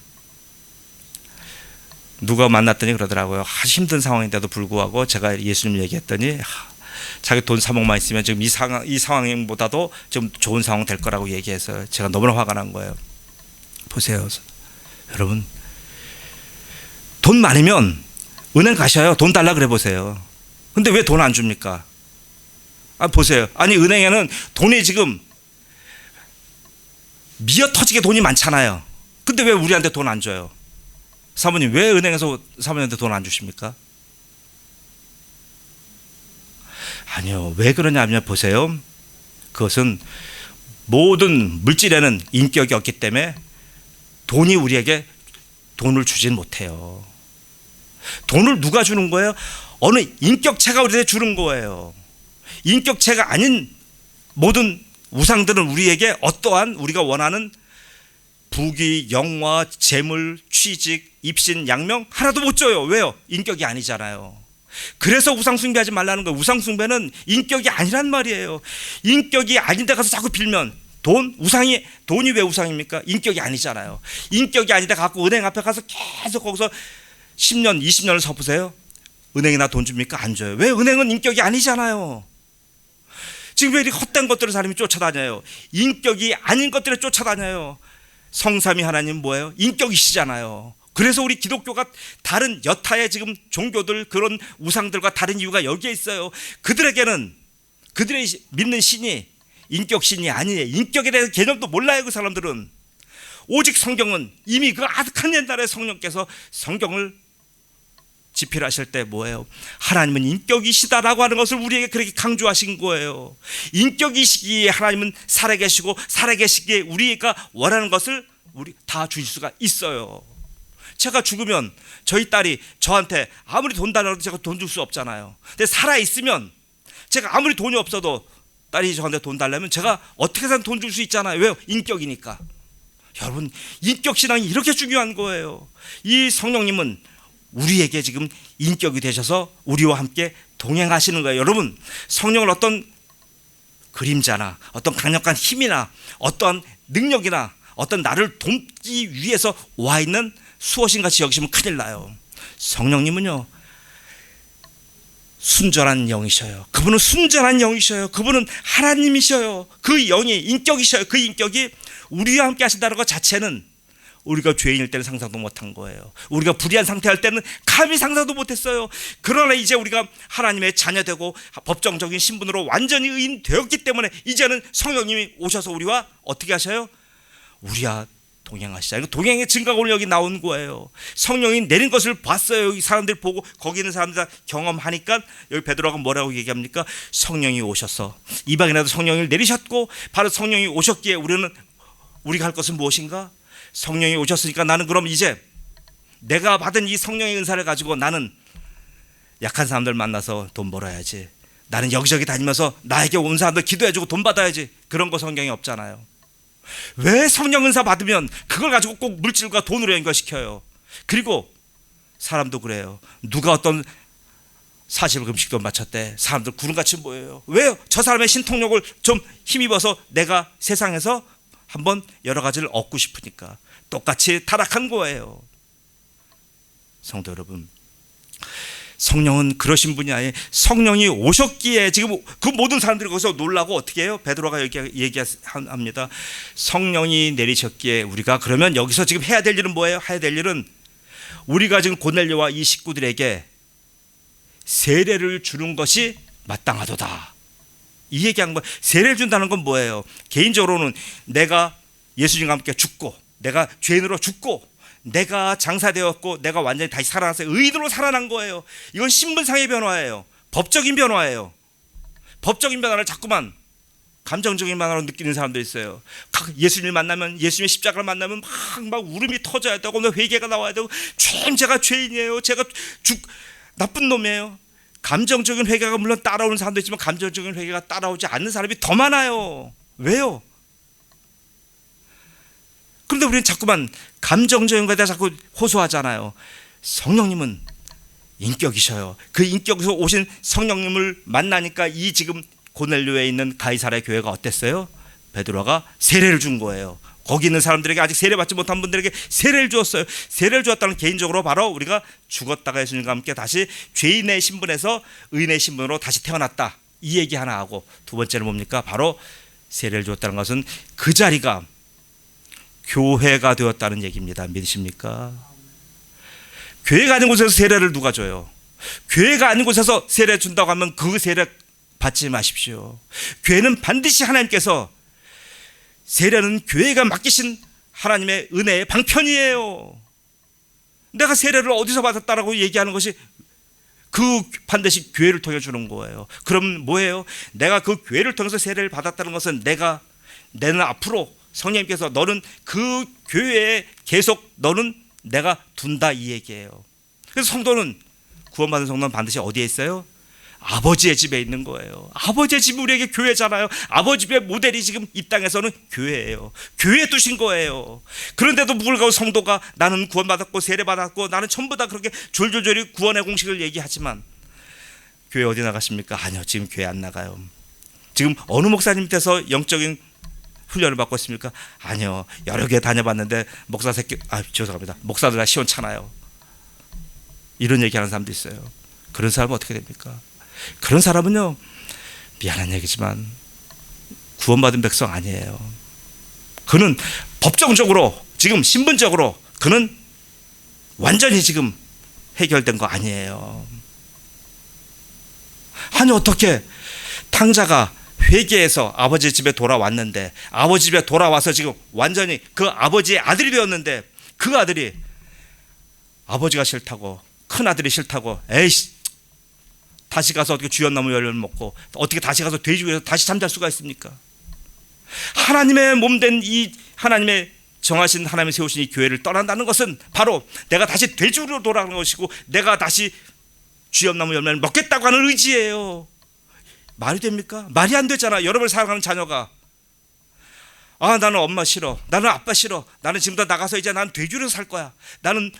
누가 만났더니 그러더라고요. 힘든 상황인데도 불구하고 제가 예수님 얘기했더니 자기 돈 3억만 있으면 지금 이 상황보다도 좀 좋은 상황 될 거라고 얘기해서 제가 너무나 화가 난 거예요. 보세요, 여러분. 돈 많으면 은행 가셔요. 돈 달라 그래 보세요. 근데 왜 돈 안 줍니까? 보세요. 아니, 은행에는 돈이 지금 미어 터지게 돈이 많잖아요. 근데 왜 우리한테 돈 안 줘요? 사모님, 왜 은행에서 사모님한테 돈 안 주십니까? 아니요. 왜 그러냐면 보세요. 그것은 모든 물질에는 인격이 없기 때문에 돈이 우리에게 돈을 주진 못해요. 돈을 누가 주는 거예요? 어느 인격체가 우리에게 주는 거예요. 인격체가 아닌 모든 우상들은 우리에게 어떠한 우리가 원하는 부귀, 영화, 재물, 취직, 입신, 양명 하나도 못 줘요. 왜요? 인격이 아니잖아요. 그래서 우상 숭배하지 말라는 거예요. 우상 숭배는 인격이 아니란 말이에요. 인격이 아닌 데 가서 자꾸 빌면 돈이 왜 우상입니까? 인격이 아니잖아요. 인격이 아닌데 갖고 은행 앞에 가서 계속 거기서 10년, 20년을 서보세요. 은행이나 돈 줍니까? 안 줘요. 왜? 은행은 인격이 아니잖아요. 지금 왜 이렇게 헛된 것들을 사람이 쫓아다녀요? 인격이 아닌 것들을 쫓아다녀요. 성삼위 하나님 뭐예요? 인격이시잖아요. 그래서 우리 기독교가 다른 여타의 지금 종교들 그런 우상들과 다른 이유가 여기에 있어요. 그들에게는 그들의 믿는 신이 인격신이 아니에요. 인격에 대한 개념도 몰라요. 그 사람들은. 오직 성경은 이미 그 아득한 옛날에 성령께서 성경을 집필하실 때 뭐예요? 하나님은 인격이시다라고 하는 것을 우리에게 그렇게 강조하신 거예요. 인격이시기에 하나님은 살아계시고 살아계시기에 우리가 원하는 것을 우리 다 주실 수가 있어요. 제가 죽으면 저희 딸이 저한테 아무리 돈 달라고 제가 돈 줄 수 없잖아요. 근데 살아있으면 제가 아무리 돈이 없어도 딸이 저한테 돈 달라면 제가 어떻게 해서든 돈 줄 수 있잖아요. 왜요? 인격이니까. 여러분, 인격신앙이 이렇게 중요한 거예요. 이 성령님은 우리에게 지금 인격이 되셔서 우리와 함께 동행하시는 거예요. 여러분, 성령을 어떤 그림자나 어떤 강력한 힘이나 어떤 능력이나 어떤 나를 돕기 위해서 와 있는 수호신 같이 여기시면 큰일 나요. 성령님은요, 순전한 영이셔요. 그분은 순전한 영이셔요. 그분은 하나님이셔요. 그 영이 인격이셔요. 그 인격이 우리와 함께 하신다는 것 자체는 우리가 죄인일 때는 상상도 못한 거예요. 우리가 불의한 상태할 때는 감히 상상도 못했어요. 그러나 이제 우리가 하나님의 자녀되고 법정적인 신분으로 완전히 의인 되었기 때문에 이제는 성령님이 오셔서 우리와 어떻게 하셔요? 우리와 동행하시자. 동행의 증거가 오늘 여기 나온 거예요. 성령이 내린 것을 봤어요. 여기 사람들 보고 거기 있는 사람들 다 경험하니까 여기 베드로가 뭐라고 얘기합니까? 성령이 오셔서 이방인에도 성령을 내리셨고 바로 성령이 오셨기에 우리가 할 것은 무엇인가? 성령이 오셨으니까 나는 그럼 이제 내가 받은 이 성령의 은사를 가지고 나는 약한 사람들 만나서 돈 벌어야지. 나는 여기저기 다니면서 나에게 온 사람들 기도해주고 돈 받아야지. 그런 거 성경에 없잖아요. 왜 성령 은사 받으면 그걸 가지고 꼭 물질과 돈으로 연결시켜요? 그리고 사람도 그래요. 누가 어떤 40일 금식도 마쳤대. 사람들 구름같이 모여요. 왜요? 저 사람의 신통력을 좀 힘입어서 내가 세상에서 한번 여러 가지를 얻고 싶으니까. 똑같이 타락한 거예요. 성도 여러분, 성령은 그러신 분이 아니에요. 성령이 오셨기에 지금 그 모든 사람들이 거기서 놀라고 어떻게 해요? 베드로가 얘기합니다. 성령이 내리셨기에 우리가 그러면 여기서 지금 해야 될 일은 뭐예요? 해야 될 일은 우리가 지금 고넬료와 이 식구들에게 세례를 주는 것이 마땅하도다. 이 얘기한 거예요. 세례를 준다는 건 뭐예요? 개인적으로는 내가 예수님과 함께 죽고 내가 죄인으로 죽고 내가 장사되었고 내가 완전히 다시 살아나서 의인으로 살아난 거예요. 이건 신분상의 변화예요. 법적인 변화예요. 법적인 변화를 자꾸만 감정적인 변화로 느끼는 사람도 있어요. 예수님을 만나면, 예수님의 십자가를 만나면 막 울음이 터져야 되고 회개가 나와야 되고 제가 죄인이에요. 제가 나쁜 놈이에요. 감정적인 회개가 물론 따라오는 사람도 있지만 감정적인 회개가 따라오지 않는 사람이 더 많아요. 왜요? 그런데 우리는 자꾸만 감정적인 것에 자꾸 호소하잖아요. 성령님은 인격이셔요. 그 인격에서 오신 성령님을 만나니까 이 지금 고넬료에 있는 가이사랴 교회가 어땠어요? 베드로가 세례를 준 거예요. 거기 있는 사람들에게 아직 세례받지 못한 분들에게 세례를 주었어요. 세례를 주었다는 개인적으로 바로 우리가 죽었다가 예수님과 함께 다시 죄인의 신분에서 의인의 신분으로 다시 태어났다. 이 얘기 하나 하고, 두 번째는 뭡니까? 바로 세례를 주었다는 것은 그 자리가 교회가 되었다는 얘기입니다. 믿으십니까? 교회가 아닌 곳에서 세례를 누가 줘요? 교회가 아닌 곳에서 세례 준다고 하면 그 세례 받지 마십시오. 교회는 반드시 하나님께서, 세례는 교회가 맡기신 하나님의 은혜의 방편이에요. 내가 세례를 어디서 받았다라고 얘기하는 것이 그 반드시 교회를 통해 주는 거예요. 그럼 뭐예요? 내가 그 교회를 통해서 세례를 받았다는 것은 내는 앞으로 성령님께서 너는 그 교회에 계속 너는 내가 둔다 이 얘기예요. 그래서 성도는, 구원받은 성도는 반드시 어디에 있어요? 아버지의 집에 있는 거예요. 아버지의 집이 우리에게 교회잖아요. 아버지 집의 모델이 지금 이 땅에서는 교회예요. 교회에 두신 거예요. 그런데도 불구하고 성도가 나는 구원받았고 세례받았고 나는 전부 다 그렇게 졸졸졸 구원의 공식을 얘기하지만 교회 어디 나가십니까? 아니요, 지금 교회 안 나가요. 지금 어느 목사님 밑에서 영적인 훈련을 받고 있습니까? 아니요, 여러 개 다녀봤는데 목사 새끼, 죄송합니다, 목사들 다 시원찮아요. 이런 얘기하는 사람도 있어요. 그런 사람은 어떻게 됩니까? 그런 사람은요, 미안한 얘기지만 구원받은 백성 아니에요. 그는 법정적으로, 지금 신분적으로 그는 완전히 지금 해결된 거 아니에요. 아니, 어떻게 탕자가 회개해서 아버지 집에 돌아왔는데, 아버지 집에 돌아와서 지금 완전히 그 아버지의 아들이 되었는데, 그 아들이 아버지가 싫다고, 큰 아들이 싫다고, 에이씨 다시 가서 어떻게 주연나무 열매를 먹고 어떻게 다시 가서 돼지고기에서 다시 잠잘 수가 있습니까? 하나님의 몸된 이 하나님의 정하신, 하나님이 세우신 이 교회를 떠난다는 것은 바로 내가 다시 돼지로 돌아가는 것이고 내가 다시 주연나무 열매를 먹겠다고 하는 의지예요. 말이 됩니까? 말이 안 되잖아. 여러분을 사랑하는 자녀가, 나는 엄마 싫어, 나는 아빠 싫어, 나는 지금부터 나가서 이제 난 돼지로 살 거야, 나는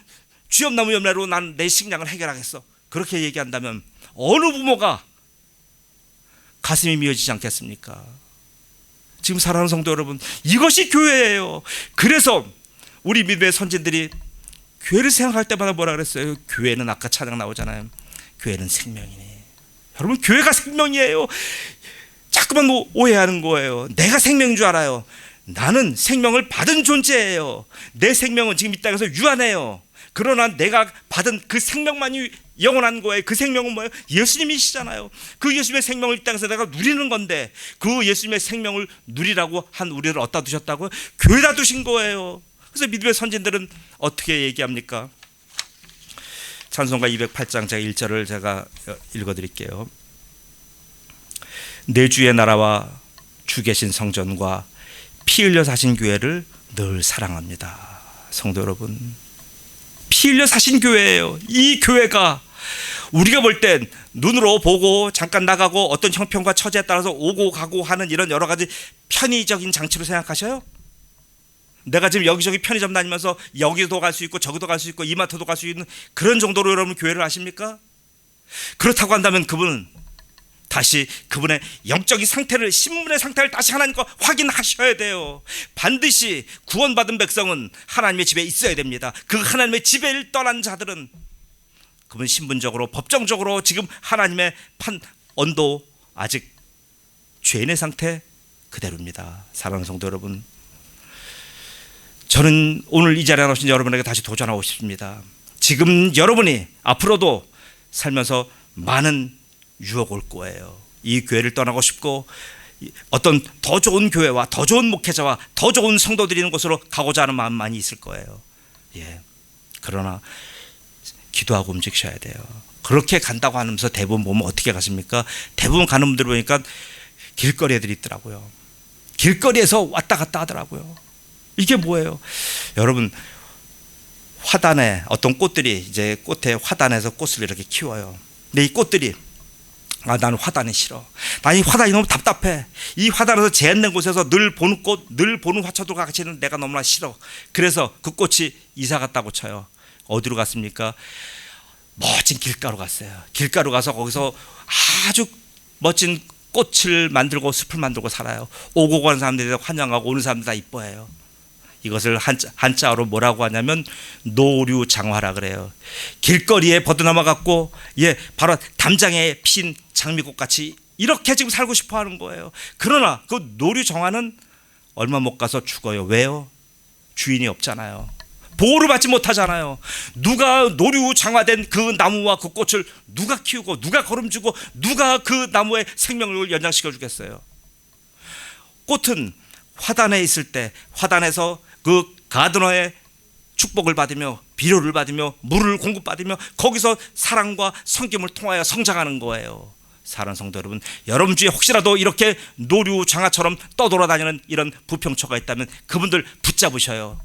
주연나무 열매로 난 내 식량을 해결하겠어, 그렇게 얘기한다면 어느 부모가 가슴이 미어지지 않겠습니까? 지금 사랑하는 성도 여러분, 이것이 교회예요. 그래서 우리 믿음의 선진들이 교회를 생각할 때마다 뭐라 그랬어요? 교회는, 아까 찬양 나오잖아요, 교회는 생명이네. 여러분, 교회가 생명이에요. 자꾸만 오해하는 거예요. 내가 생명인 줄 알아요. 나는 생명을 받은 존재예요. 내 생명은 지금 이 땅에서 유한해요. 그러나 내가 받은 그 생명만이 영원한 거예요. 그 생명은 뭐예요? 예수님이시잖아요. 그 예수님의 생명을 이 땅에서 내가 누리는 건데, 그 예수님의 생명을 누리라고 한 우리를 어디다 두셨다고요? 교회에다 두신 거예요. 그래서 믿음의 선진들은 어떻게 얘기합니까? 찬송가 208장 제가 1절을 제가 읽어드릴게요. 내 주의 나라와 주 계신 성전과 피 흘려 사신 교회를 늘 사랑합니다. 성도 여러분, 피 흘려 사신 교회예요. 이 교회가 우리가 볼 땐 눈으로 보고 잠깐 나가고 어떤 형편과 처지에 따라서 오고 가고 하는 이런 여러 가지 편의적인 장치로 생각하셔요? 내가 지금 여기저기 편의점 다니면서 여기도 갈 수 있고 저기도 갈 수 있고 이마트도 갈 수 있는 그런 정도로 여러분 교회를 아십니까? 그렇다고 한다면 그분은 다시 그분의 영적인 상태를, 신분의 상태를 다시 하나님과 확인하셔야 돼요. 반드시 구원받은 백성은 하나님의 집에 있어야 됩니다. 그 하나님의 집을 떠난 자들은 그분 신분적으로, 법정적으로 지금 하나님의 언도 아직 죄인의 상태 그대로입니다. 사랑하는 성도 여러분, 저는 오늘 이 자리에 나오신 여러분에게 다시 도전하고 싶습니다. 지금 여러분이 앞으로도 살면서 많은 유혹 올 거예요. 이 교회를 떠나고 싶고 어떤 더 좋은 교회와 더 좋은 목회자와 더 좋은 성도들이 있는 곳으로 가고자 하는 마음 많이 있을 거예요. 그러나 기도하고 움직이셔야 돼요. 그렇게 간다고 하면서 대부분 보면 어떻게 가십니까? 대부분 가는 분들 보니까 길거리 애들이 있더라고요. 길거리에서 왔다 갔다 하더라고요. 이게 뭐예요? 여러분, 화단에 어떤 꽃들이 이제 꽃에 화단에서 꽃을 이렇게 키워요. 근데 이 꽃들이 나는 화단이 싫어. 난 이 화단이 너무 답답해. 이 화단에서 제한된 곳에서 늘 보는 꽃, 늘 보는 화초들과 같이 있는 내가 너무나 싫어. 그래서 그 꽃이 이사 갔다고 쳐요. 어디로 갔습니까? 멋진 길가로 갔어요. 길가로 가서 거기서 아주 멋진 꽃을 만들고 숲을 만들고 살아요. 오고 가는 사람들이 환영하고 오는 사람들 다 이뻐해요. 이것을 한자어로 뭐라고 하냐면 노류장화라 그래요. 길거리에 버드나무 같고 바로 담장에 핀 장미꽃 같이 이렇게 지금 살고 싶어 하는 거예요. 그러나 그 노류 정화는 얼마 못 가서 죽어요. 왜요? 주인이 없잖아요. 보호를 받지 못하잖아요. 누가 노류 장화된 그 나무와 그 꽃을 누가 키우고 누가 거름주고 누가 그 나무의 생명을 연장시켜 주겠어요? 꽃은 화단에 있을 때 화단에서 그 가드너의 축복을 받으며 비료를 받으며 물을 공급받으며 거기서 사랑과 섬김을 통하여 성장하는 거예요. 사랑하는 성도 여러분, 여러분 주위에 혹시라도 이렇게 노류 장화처럼 떠돌아다니는 이런 부평초가 있다면 그분들 붙잡으셔요.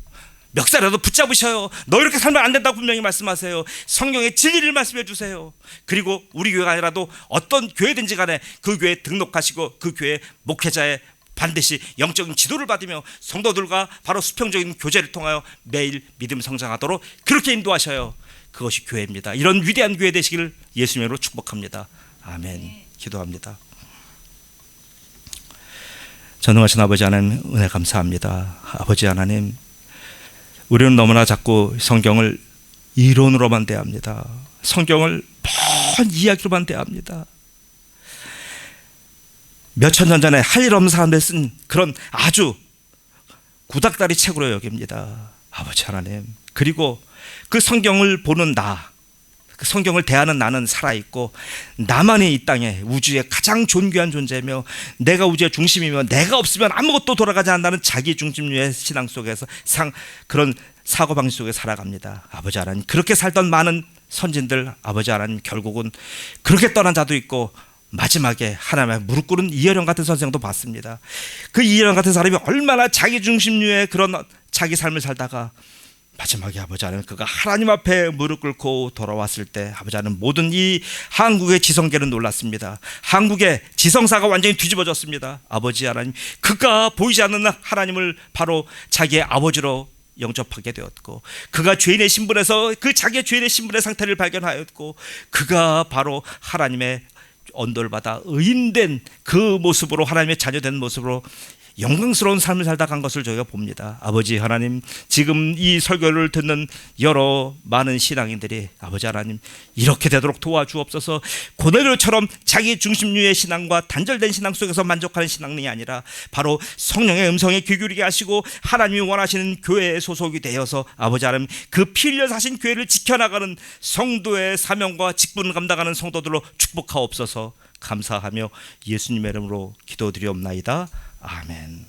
멱살이라도 붙잡으셔요. 너 이렇게 살면 안 된다고 분명히 말씀하세요. 성경의 진리를 말씀해 주세요. 그리고 우리 교회가 아니라도 어떤 교회든지 간에 그 교회에 등록하시고 그 교회 목회자의 반드시 영적인 지도를 받으며 성도들과 바로 수평적인 교제를 통하여 매일 믿음 성장하도록 그렇게 인도하셔요. 그것이 교회입니다. 이런 위대한 교회 되시기를 예수님으로 축복합니다. 아멘. 기도합니다. 전능하신 아버지 하나님, 은혜 감사합니다. 아버지 하나님, 우리는 너무나 자꾸 성경을 이론으로만 대합니다. 성경을 먼 이야기로만 대합니다. 몇천 년 전에 할 일 없는 사람들 쓴 그런 아주 구닥다리 책으로 여깁니다. 아버지 하나님, 그리고 그 성경을 보는 그 성경을 대하는 나는 살아있고 나만이 이 땅에 우주의 가장 존귀한 존재며 내가 우주의 중심이며 내가 없으면 아무것도 돌아가지 않는다는 자기 중심주의 신앙 속에서 그런 사고방식 속에 살아갑니다. 아버지 하나님, 그렇게 살던 많은 선진들, 아버지 하나님, 결국은 그렇게 떠난 자도 있고 마지막에 하나님의 무릎 꿇은 이어령 같은 선생도 봤습니다. 그 이어령 같은 사람이 얼마나 자기 중심주의 그런 자기 삶을 살다가 마지막에 아버지 하나님, 그가 하나님 앞에 무릎 꿇고 돌아왔을 때 아버지 하나님, 모든 이 한국의 지성계는 놀랐습니다. 한국의 지성사가 완전히 뒤집어졌습니다. 아버지 하나님, 그가 보이지 않는 하나님을 바로 자기의 아버지로 영접하게 되었고, 그가 죄인의 신분에서 그 자기의 죄인의 신분의 상태를 발견하였고, 그가 바로 하나님의 언도를 받아 의인된 그 모습으로, 하나님의 자녀된 모습으로 영광스러운 삶을 살다 간 것을 저희가 봅니다. 아버지 하나님, 지금 이 설교를 듣는 여러 많은 신앙인들이 아버지 하나님, 이렇게 되도록 도와주옵소서. 고넬료처럼 자기 중심주의 신앙과 단절된 신앙 속에서 만족하는 신앙이 아니라 바로 성령의 음성에 귀 기울이게 하시고 하나님이 원하시는 교회에 소속이 되어서 아버지 하나님, 그 피 흘려 사신 교회를 지켜나가는 성도의 사명과 직분을 감당하는 성도들로 축복하옵소서. 감사하며 예수님의 이름으로 기도드리옵나이다. 아멘.